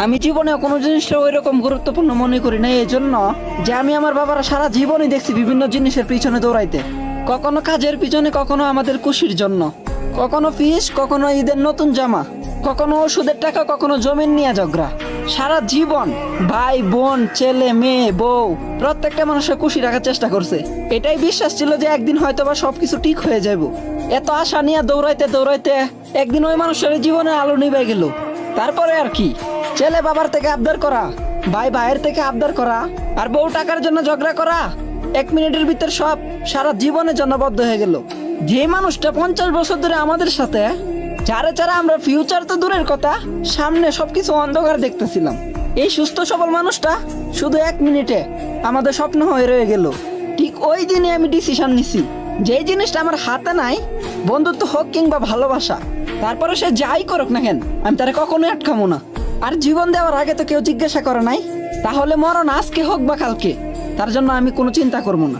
আমি জীবনে কোনো জিনিসটা ওই রকম গুরুত্বপূর্ণ মনে করি না, এই জন্য যে আমি আমার বাবারা সারা জীবনই দেখছি বিভিন্ন জিনিসের পিছনে দৌড়াইতে। কখনো কাজের পিছনে, কখনো আমাদের খুশির জন্য, কখনো ফিস, কখনো ঈদের নতুন জামা, কখনো ওষুধের টাকা, কখনো জমিন নিয়ে ঝগড়া। সারা জীবন ভাই বোন, ছেলে মেয়ে, বউ, প্রত্যেকটা মানুষের খুশি রাখার চেষ্টা করছে। এটাই বিশ্বাস ছিল যে একদিন হয়তো বা সবকিছু ঠিক হয়ে যাব। এত আশা নিয়ে দৌড়াইতে দৌড়াইতে একদিন ওই মানুষের জীবনে আলো নিভে গেল। তারপরে আর কি, ছেলে বাবার থেকে আবদার করা, ভাই ভাইয়ের থেকে আবদার করা, আর বউ টাকার জন্য ঝগড়া করা, 1 মিনিটের ভিতর সব সারা জীবনের জন্য বদ্ধ হয়ে গেল। যে মানুষটা 50 বছর ধরে আমাদের সাথে, যারা যারা আমরা ফিউচার তো দূরের কথা, সামনে সবকিছু অন্ধকার দেখতেছিলাম, এই সুস্থ সবল মানুষটা শুধু 1 মিনিটে আমাদের স্বপ্ন হয়ে রয়ে গেল। ঠিক ওই দিনে আমি ডিসিশন নিছি, যে জিনিসটা আমার হাতে নাই, বন্ধুত্ব হোক কিংবা ভালোবাসা, তারপরে সে যাই করুক না কেন, আমি তারা কখনোই আটকামো না। আর জীবন দেওয়ার আগে তো কেউ জিজ্ঞাসা করে নাই, তাহলে মরণ আজকে হোক বা কালকে, তার জন্য আমি কোনো চিন্তা করবো না।